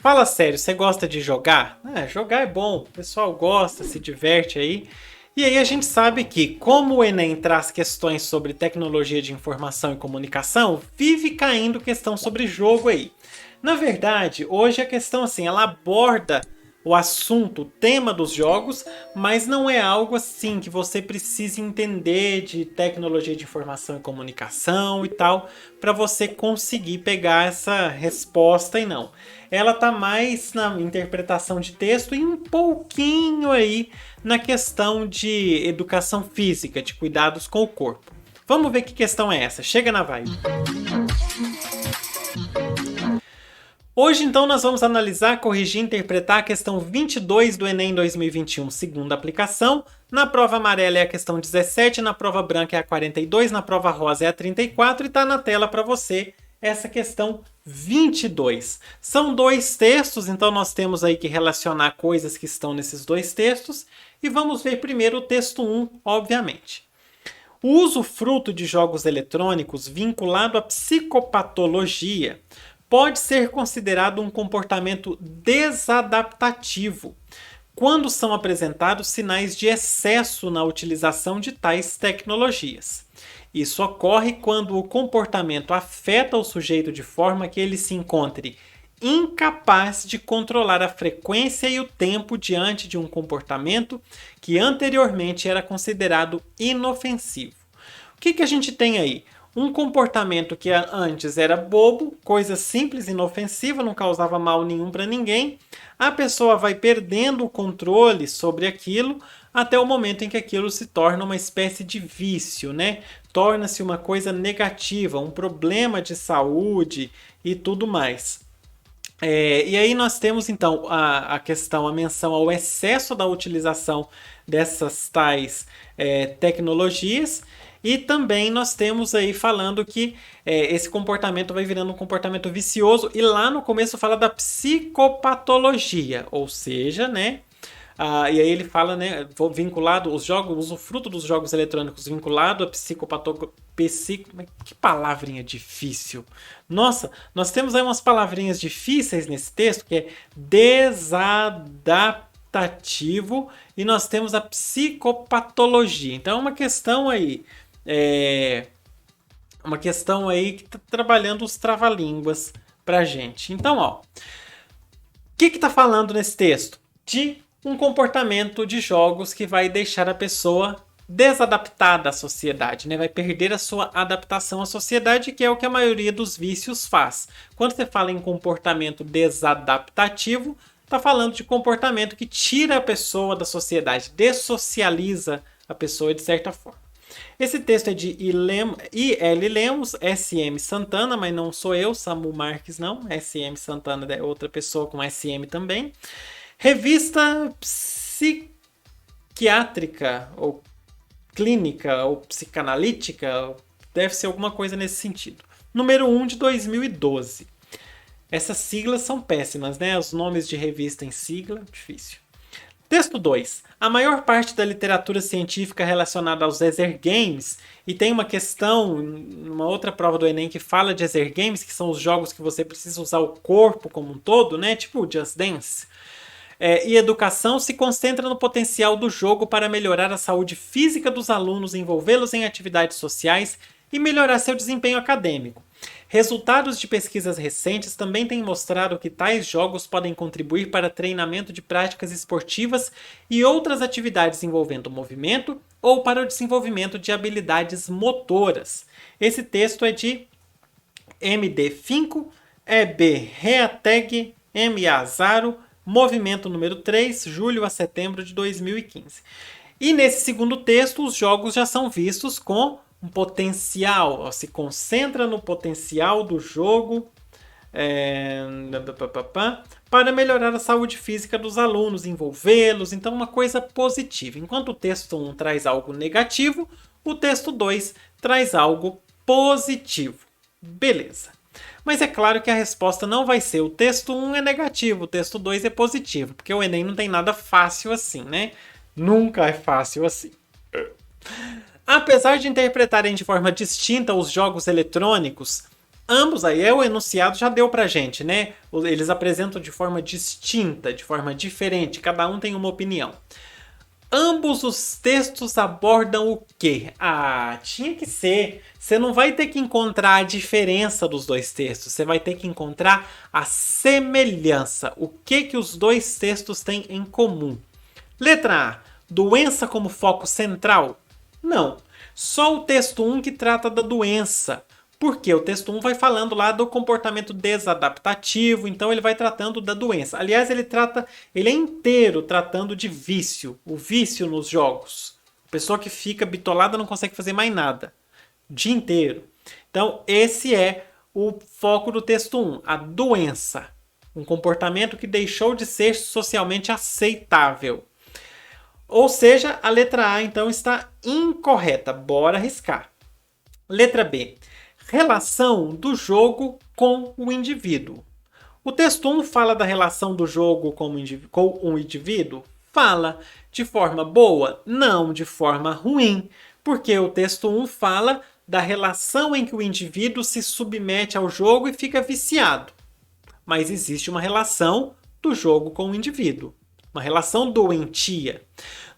Fala sério, você gosta de jogar? Jogar é bom, o pessoal gosta, se diverte aí. E aí a gente sabe que, como o Enem traz questões sobre tecnologia de informação e comunicação, vive caindo questão sobre jogo aí. Na verdade, hoje a questão assim, ela aborda o assunto, o tema dos jogos, mas não é algo assim que você precise entender de tecnologia de informação e comunicação e tal, para você conseguir pegar essa resposta e não. Ela tá mais na interpretação de texto e um pouquinho aí na questão de educação física, de cuidados com o corpo. Vamos ver que questão é essa. Chega na vibe. Hoje, então, nós vamos analisar, corrigir e interpretar a questão 22 do Enem 2021, segunda aplicação. Na prova amarela é a questão 17, na prova branca é a 42, na prova rosa é a 34 e está na tela para você essa questão 22. São dois textos, então nós temos aí que relacionar coisas que estão nesses dois textos. E vamos ver primeiro o texto 1, obviamente. O usufruto de jogos eletrônicos vinculado à psicopatologia pode ser considerado um comportamento desadaptativo quando são apresentados sinais de excesso na utilização de tais tecnologias. Isso ocorre quando o comportamento afeta o sujeito de forma que ele se encontre incapaz de controlar a frequência e o tempo diante de um comportamento que anteriormente era considerado inofensivo. O que a gente tem aí? Um comportamento que antes era bobo, coisa simples, inofensiva, não causava mal nenhum para ninguém. A pessoa vai perdendo o controle sobre aquilo até o momento em que aquilo se torna uma espécie de vício, né? Torna-se uma coisa negativa, um problema de saúde e tudo mais. E aí nós temos então a questão, a menção ao excesso da utilização dessas tais tecnologias. E também nós temos aí falando que esse comportamento vai virando um comportamento vicioso. E lá no começo fala da psicopatologia, ou seja, né? E aí ele fala, né, vinculado os jogos, o usufruto dos jogos eletrônicos vinculado a psicopatologia. Que palavrinha difícil. Nossa, nós temos aí umas palavrinhas difíceis nesse texto, que é desadaptativo, e nós temos a psicopatologia. Então é uma questão aí que está trabalhando os trava-línguas pra gente. Então, ó, o que está falando nesse texto? De um comportamento de jogos que vai deixar a pessoa desadaptada à sociedade, né? Vai perder a sua adaptação à sociedade, que é o que a maioria dos vícios faz. Quando você fala em comportamento desadaptativo, está falando de comportamento que tira a pessoa da sociedade, dessocializa a pessoa de certa forma. Esse texto é de I.L. Lemos, S.M. Santana, mas não sou eu, Samu Marques não. S.M. Santana é outra pessoa com S.M. também. Revista psiquiátrica, ou clínica, ou psicanalítica, deve ser alguma coisa nesse sentido. Número 1 de 2012. Essas siglas são péssimas, né? Os nomes de revista em sigla, difícil. Texto 2. A maior parte da literatura científica relacionada aos exergames, e tem uma questão, uma outra prova do Enem que fala de exergames, que são os jogos que você precisa usar o corpo como um todo, né? Tipo o Just Dance. E educação se concentra no potencial do jogo para melhorar a saúde física dos alunos, envolvê-los em atividades sociais e melhorar seu desempenho acadêmico. Resultados de pesquisas recentes também têm mostrado que tais jogos podem contribuir para treinamento de práticas esportivas e outras atividades envolvendo movimento ou para o desenvolvimento de habilidades motoras. Esse texto é de MD Finco, EB Reateg, MA Zaro, Movimento número 3, julho a setembro de 2015. E nesse segundo texto, os jogos já são vistos com um potencial, se concentra no potencial do jogo para melhorar a saúde física dos alunos, envolvê-los, então uma coisa positiva. Enquanto o texto 1 traz algo negativo, o texto 2 traz algo positivo. Beleza. Mas é claro que a resposta não vai ser o texto 1 é negativo, o texto 2 é positivo, porque o Enem não tem nada fácil assim, né? Nunca é fácil assim. Apesar de interpretarem de forma distinta os jogos eletrônicos, Ambos aí, o enunciado já deu pra gente, né? Eles apresentam de forma distinta, de forma diferente, cada um tem uma opinião. Ambos os textos abordam o quê? Ah, tinha que ser. Você não vai ter que encontrar a diferença dos dois textos, você vai ter que encontrar a semelhança. O que os dois textos têm em comum? Letra A, doença como foco central? Não. Só o texto 1 que trata da doença. Porque o texto 1 vai falando lá do comportamento desadaptativo, então ele vai tratando da doença. Aliás, ele é inteiro tratando de vício, o vício nos jogos. A pessoa que fica bitolada não consegue fazer mais nada, o dia inteiro. Então, esse é o foco do texto 1, a doença. Um comportamento que deixou de ser socialmente aceitável. Ou seja, a letra A, então, está incorreta. Bora arriscar. Letra B. Relação do jogo com o indivíduo. O texto 1 fala da relação do jogo com um indivíduo? Fala. De forma boa? Não, de forma ruim. Porque o texto 1 fala da relação em que o indivíduo se submete ao jogo e fica viciado. Mas existe uma relação do jogo com o indivíduo. Uma relação doentia.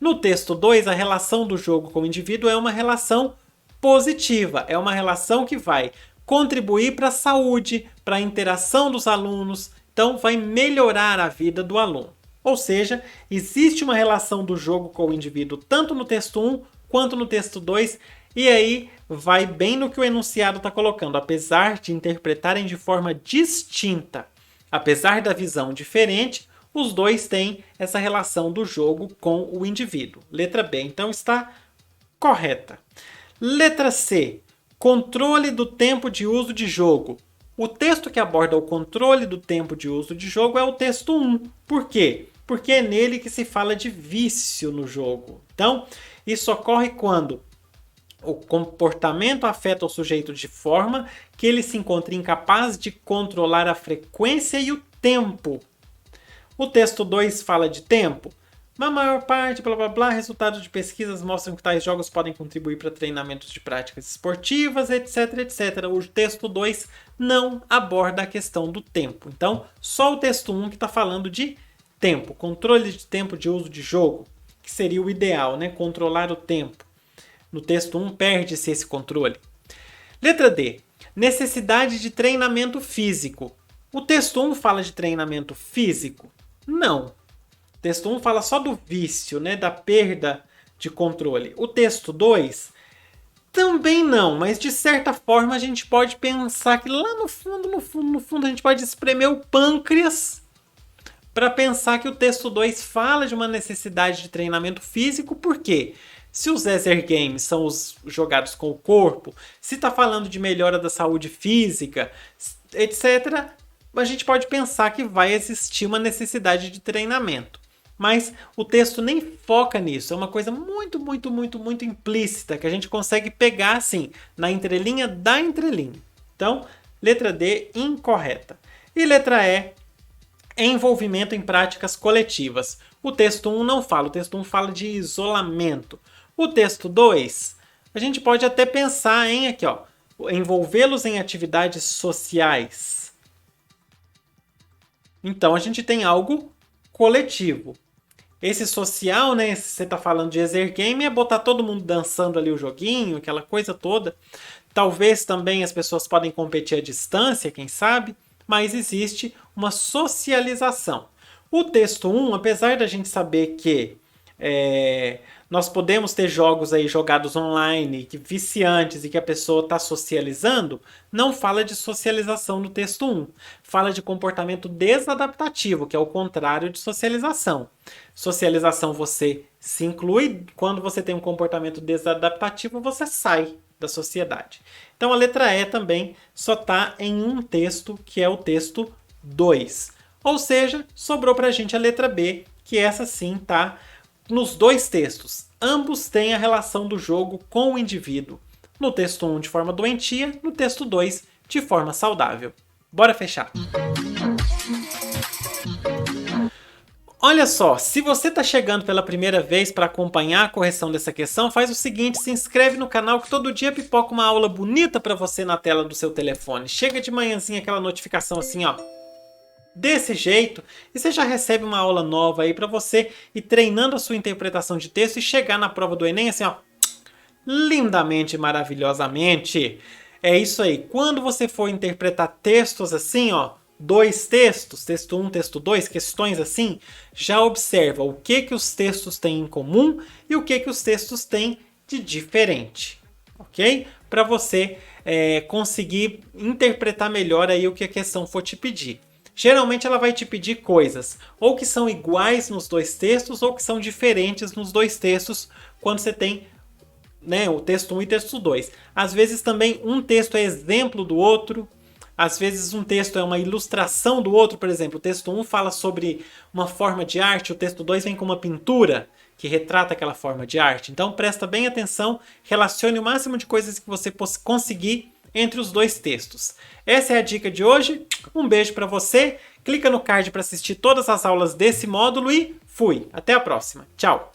No texto 2, a relação do jogo com o indivíduo é uma relação positiva. É uma relação que vai contribuir para a saúde, para a interação dos alunos. Então, vai melhorar a vida do aluno. Ou seja, existe uma relação do jogo com o indivíduo tanto no texto 1 quanto no texto 2. E aí vai bem no que o enunciado está colocando. Apesar de interpretarem de forma distinta, apesar da visão diferente, os dois têm essa relação do jogo com o indivíduo. Letra B, então, está correta. Letra C, controle do tempo de uso de jogo. O texto que aborda o controle do tempo de uso de jogo é o texto 1. Por quê? Porque é nele que se fala de vício no jogo. Então, isso ocorre quando o comportamento afeta o sujeito de forma que ele se encontra incapaz de controlar a frequência e o tempo. O texto 2 fala de tempo. Na maior parte, blá blá blá, resultados de pesquisas mostram que tais jogos podem contribuir para treinamentos de práticas esportivas, etc, etc. O texto 2 não aborda a questão do tempo. Então, só o texto 1 que está falando de tempo, controle de tempo de uso de jogo, que seria o ideal, né? Controlar o tempo. No texto 1 perde-se esse controle. Letra D, necessidade de treinamento físico. O texto 1 fala de treinamento físico? Não. O texto 1 fala só do vício, né, da perda de controle. O texto 2 também não, mas de certa forma a gente pode pensar que lá no fundo, a gente pode espremer o pâncreas para pensar que o texto 2 fala de uma necessidade de treinamento físico. Por quê? Se os Exer Games são os jogados com o corpo, se está falando de melhora da saúde física, etc., a gente pode pensar que vai existir uma necessidade de treinamento. Mas o texto nem foca nisso, é uma coisa muito, muito, muito, muito implícita, que a gente consegue pegar assim, na entrelinha da entrelinha. Então, letra D, incorreta. E letra E, envolvimento em práticas coletivas. O texto 1 não fala, o texto 1 fala de isolamento. O texto 2, a gente pode até pensar em aqui, ó, envolvê-los em atividades sociais. Então a gente tem algo coletivo. Esse social, né, se você está falando de Exer Game, é botar todo mundo dançando ali o joguinho, aquela coisa toda. Talvez também as pessoas podem competir à distância, quem sabe, mas existe uma socialização. O texto 1, apesar da gente saber que nós podemos ter jogos aí jogados online, que viciantes e que a pessoa está socializando, não fala de socialização no texto 1. Fala de comportamento desadaptativo, que é o contrário de socialização. Socialização você se inclui, quando você tem um comportamento desadaptativo, você sai da sociedade. Então a letra E também só está em um texto, que é o texto 2. Ou seja, sobrou para a gente a letra B, que essa sim está nos dois textos. Ambos têm a relação do jogo com o indivíduo. No texto 1 de forma doentia, no texto 2 de forma saudável. Bora fechar. Olha só, se você está chegando pela primeira vez para acompanhar a correção dessa questão, faz o seguinte, se inscreve no canal que todo dia pipoca uma aula bonita para você na tela do seu telefone. Chega de manhãzinha aquela notificação assim, ó, desse jeito, e você já recebe uma aula nova aí para você ir treinando a sua interpretação de texto e chegar na prova do Enem assim, ó, lindamente, maravilhosamente. É isso aí, quando você for interpretar textos assim, ó, dois textos, texto 1, texto 2, questões assim, já observa o que os textos têm em comum e o que os textos têm de diferente, ok? Para você conseguir interpretar melhor aí o que a questão for te pedir. Geralmente ela vai te pedir coisas ou que são iguais nos dois textos ou que são diferentes nos dois textos quando você tem, né, o texto 1 e texto 2. Às vezes também um texto é exemplo do outro. Às vezes um texto é uma ilustração do outro, por exemplo, o texto 1 fala sobre uma forma de arte, o texto 2 vem com uma pintura que retrata aquela forma de arte. Então presta bem atenção, relacione o máximo de coisas que você conseguir entre os dois textos. Essa é a dica de hoje, um beijo para você, clica no card para assistir todas as aulas desse módulo e fui! Até a próxima, tchau!